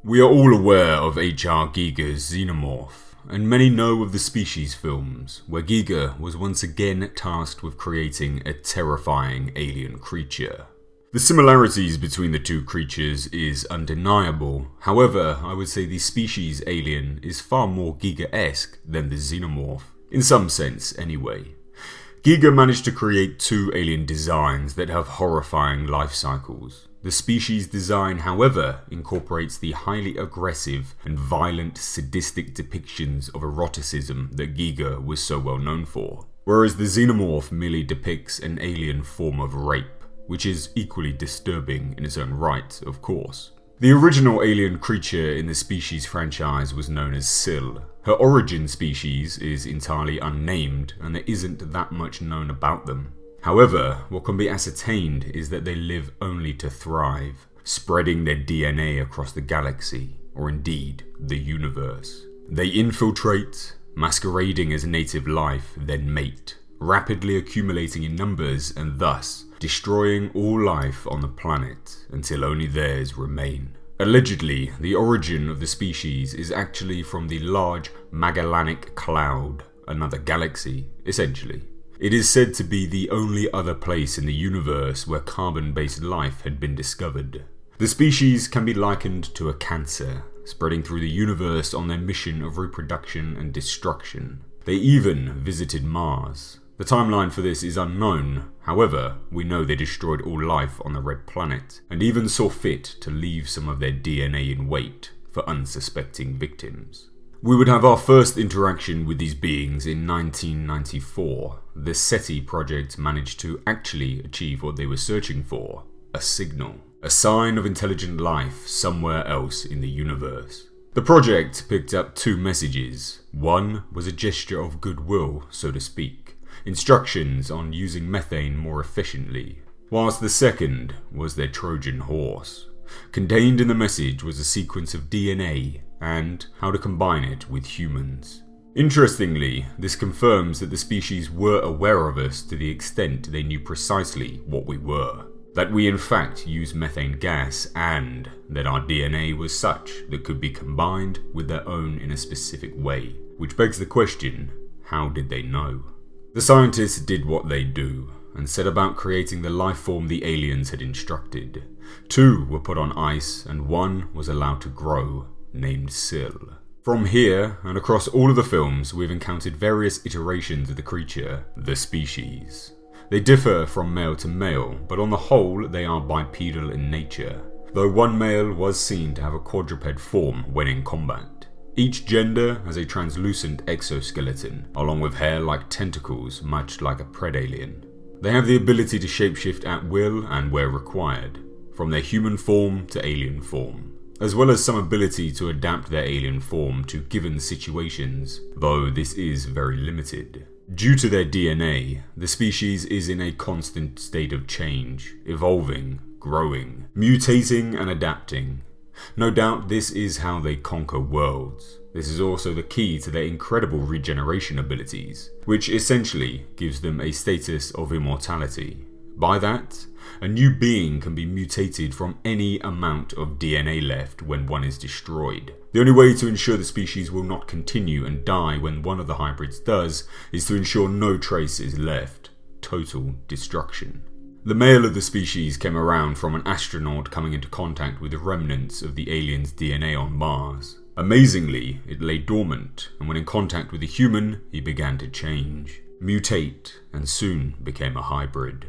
We are all aware of H.R. Giger's Xenomorph, and many know of the Species films, where Giger was once again tasked with creating a terrifying alien creature. The similarities between the two creatures is undeniable. However, I would say the Species alien is far more Giger-esque than the Xenomorph, in some sense anyway. Giger managed to create two alien designs that have horrifying life cycles. The Species design, however, incorporates the highly aggressive and violent sadistic depictions of eroticism that Giger was so well known for, whereas the Xenomorph merely depicts an alien form of rape, which is equally disturbing in its own right, of course. The original alien creature in the Species franchise was known as Sil. Her origin species is entirely unnamed, and there isn't that much known about them. However, what can be ascertained is that they live only to thrive, spreading their DNA across the galaxy, or indeed, the universe. They infiltrate, masquerading as native life, then mate, rapidly accumulating in numbers and thus destroying all life on the planet until only theirs remain. Allegedly, the origin of the Species is actually from the Large Magellanic Cloud, another galaxy, essentially. It is said to be the only other place in the universe where carbon-based life had been discovered. The Species can be likened to a cancer, spreading through the universe on their mission of reproduction and destruction. They even visited Mars. The timeline for this is unknown, however, we know they destroyed all life on the Red Planet, and even saw fit to leave some of their DNA in wait for unsuspecting victims. We would have our first interaction with these beings in 1994. The SETI project managed to actually achieve what they were searching for, a signal, a sign of intelligent life somewhere else in the universe. The project picked up two messages. One was a gesture of goodwill, so to speak, instructions on using methane more efficiently, whilst the second was their Trojan horse. Contained in the message was a sequence of DNA and how to combine it with humans. Interestingly, this confirms that the Species were aware of us to the extent they knew precisely what we were, that we in fact use methane gas, and that our DNA was such that could be combined with their own in a specific way, which begs the question, how did they know? The scientists did what they do, and set about creating the life form the aliens had instructed. Two were put on ice, and one was allowed to grow, named Sil. From here, and across all of the films, we've encountered various iterations of the creature, the Species. They differ from male to male, but on the whole they are bipedal in nature, though one male was seen to have a quadruped form when in combat. Each gender has a translucent exoskeleton, along with hair like tentacles, much like a predalien. They have the ability to shapeshift at will and where required, from their human form to alien form, as well as some ability to adapt their alien form to given situations, though this is very limited. Due to their DNA, the Species is in a constant state of change, evolving, growing, mutating and adapting. No doubt this is how they conquer worlds. This is also the key to their incredible regeneration abilities, which essentially gives them a status of immortality. By that, a new being can be mutated from any amount of DNA left when one is destroyed. The only way to ensure the Species will not continue and die when one of the hybrids does is to ensure no trace is left. Total destruction. The male of the Species came around from an astronaut coming into contact with the remnants of the alien's DNA on Mars. Amazingly, it lay dormant, and when in contact with a human, he began to change, mutate, and soon became a hybrid.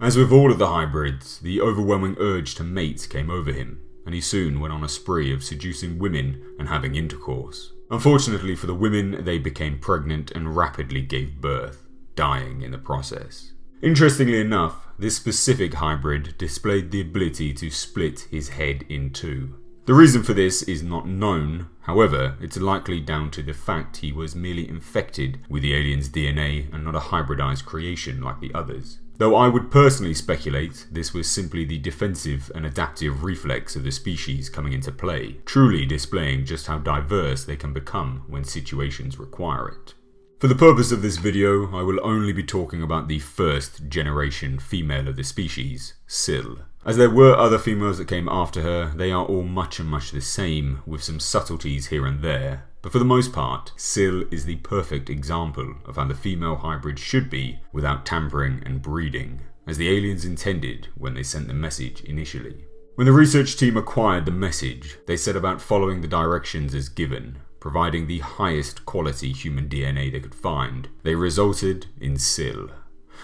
As with all of the hybrids, the overwhelming urge to mate came over him, and he soon went on a spree of seducing women and having intercourse. Unfortunately for the women, they became pregnant and rapidly gave birth, dying in the process. Interestingly enough, this specific hybrid displayed the ability to split his head in two. The reason for this is not known, however, it's likely down to the fact he was merely infected with the alien's DNA and not a hybridized creation like the others. Though I would personally speculate this was simply the defensive and adaptive reflex of the Species coming into play, truly displaying just how diverse they can become when situations require it. For the purpose of this video, I will only be talking about the first generation female of the Species, Sil. As there were other females that came after her, they are all much the same, with some subtleties here and there. But for the most part, Sil is the perfect example of how the female hybrid should be without tampering and breeding, as the aliens intended when they sent the message initially. When the research team acquired the message, they set about following the directions as given, providing the highest quality human DNA they could find. They resulted in Sil.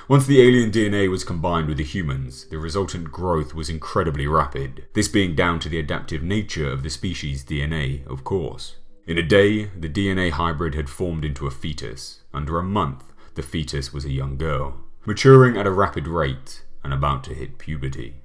Once the alien DNA was combined with the humans, the resultant growth was incredibly rapid, this being down to the adaptive nature of the species' DNA, of course. In a day, the DNA hybrid had formed into a fetus. Under a month, the fetus was a young girl, maturing at a rapid rate and about to hit puberty.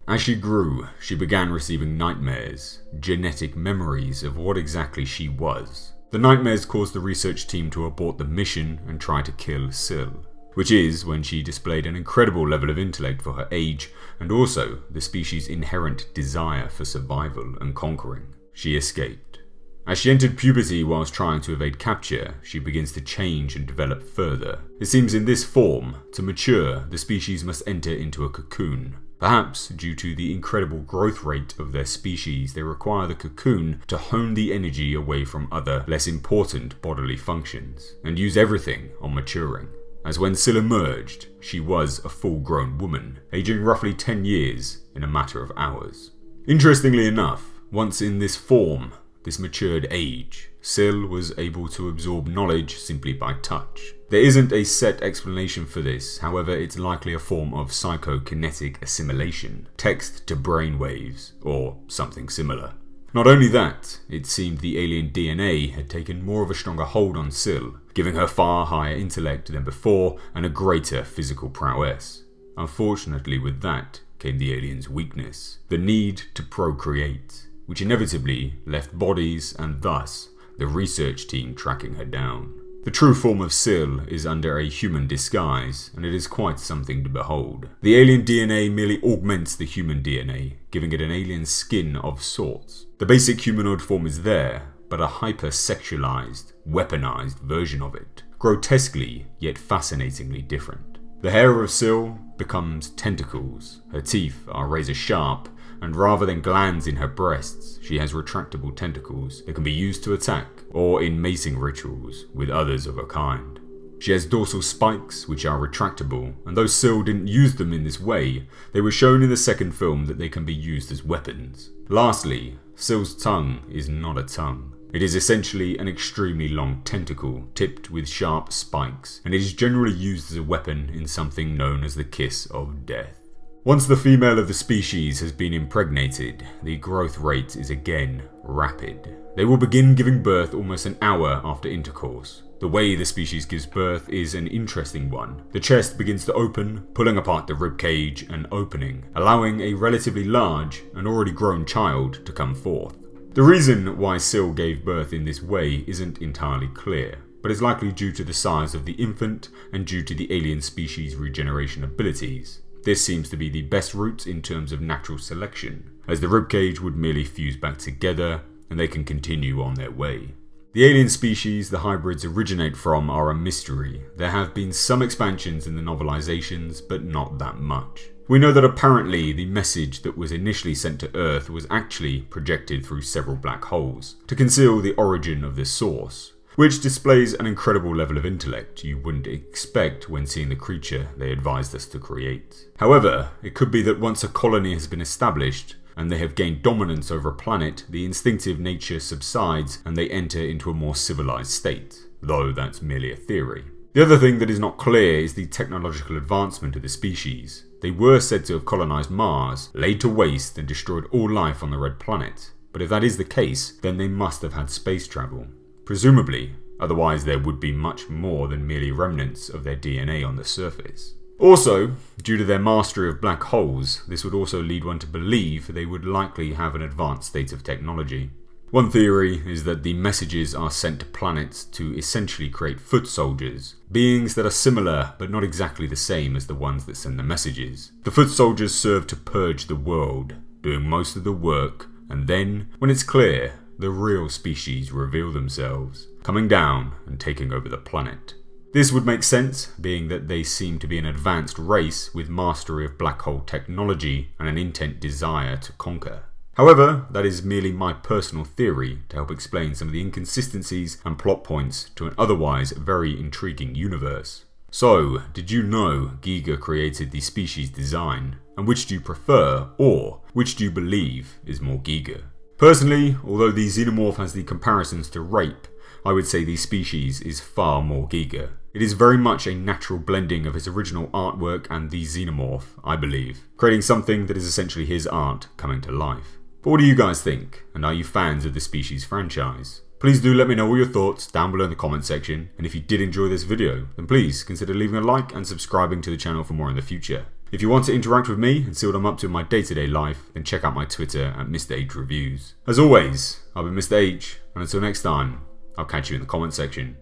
As she grew, she began receiving nightmares, genetic memories of what exactly she was. The nightmares caused the research team to abort the mission and try to kill Sil, which is when she displayed an incredible level of intellect for her age and also the species' inherent desire for survival and conquering. She escaped. As she entered puberty whilst trying to evade capture, she begins to change and develop further. It seems in this form, to mature, the species must enter into a cocoon. Perhaps due to the incredible growth rate of their species, they require the cocoon to hone the energy away from other, less important bodily functions, and use everything on maturing. As when Sil emerged, she was a full-grown woman, aging roughly 10 years in a matter of hours. Interestingly enough, once in this form, this matured age, Sil was able to absorb knowledge simply by touch. There isn't a set explanation for this, however it's likely a form of psychokinetic assimilation, text to brainwaves, or something similar. Not only that, it seemed the alien DNA had taken more of a stronger hold on Sil, giving her far higher intellect than before and a greater physical prowess. Unfortunately, with that came the alien's weakness, the need to procreate, which inevitably left bodies and thus the research team tracking her down. The true form of Sil is under a human disguise, and it is quite something to behold. The alien DNA merely augments the human DNA, giving it an alien skin of sorts. The basic humanoid form is there, but a hyper-sexualized, weaponized version of it, grotesquely yet fascinatingly different. The hair of Sil becomes tentacles, her teeth are razor sharp, and rather than glands in her breasts, she has retractable tentacles that can be used to attack, or in mating rituals with others of her kind. She has dorsal spikes which are retractable, and though Sil didn't use them in this way, they were shown in the second film that they can be used as weapons. Lastly, Sil's tongue is not a tongue. It is essentially an extremely long tentacle tipped with sharp spikes, and it is generally used as a weapon in something known as the kiss of death. Once the female of the species has been impregnated, the growth rate is again rapid. They will begin giving birth almost an hour after intercourse. The way the species gives birth is an interesting one. The chest begins to open, pulling apart the ribcage and opening, allowing a relatively large and already grown child to come forth. The reason why Sil gave birth in this way isn't entirely clear, but is likely due to the size of the infant and due to the alien species' regeneration abilities. This seems to be the best route in terms of natural selection, as the ribcage would merely fuse back together and they can continue on their way. The alien species the hybrids originate from are a mystery. There have been some expansions in the novelizations, but not that much. We know that apparently the message that was initially sent to Earth was actually projected through several black holes to conceal the origin of the source, which displays an incredible level of intellect you wouldn't expect when seeing the creature they advised us to create. However, it could be that once a colony has been established and they have gained dominance over a planet, the instinctive nature subsides and they enter into a more civilized state, though that's merely a theory. The other thing that is not clear is the technological advancement of the species. They were said to have colonized Mars, laid to waste and destroyed all life on the Red Planet, but if that is the case, then they must have had space travel. Presumably, otherwise there would be much more than merely remnants of their DNA on the surface. Also, due to their mastery of black holes, this would also lead one to believe they would likely have an advanced state of technology. One theory is that the messages are sent to planets to essentially create foot soldiers, beings that are similar but not exactly the same as the ones that send the messages. The foot soldiers serve to purge the world, doing most of the work, and then, when it's clear, the real species reveal themselves, coming down and taking over the planet. This would make sense, being that they seem to be an advanced race with mastery of black hole technology and an intent desire to conquer. However, that is merely my personal theory to help explain some of the inconsistencies and plot points to an otherwise very intriguing universe. So, did you know Giger created the species design? And which do you prefer, or which do you believe is more Giger? Personally, although the Xenomorph has the comparisons to rape, I would say the species is far more Giger. It is very much a natural blending of his original artwork and the Xenomorph, I believe, creating something that is essentially his art coming to life. But what do you guys think, and are you fans of the Species franchise? Please do let me know all your thoughts down below in the comment section, and if you did enjoy this video, then please consider leaving a like and subscribing to the channel for more in the future. If you want to interact with me and see what I'm up to in my day-to-day life, then check out my Twitter at Mr. H Reviews. As always, I've been Mr. H, and until next time, I'll catch you in the comment section.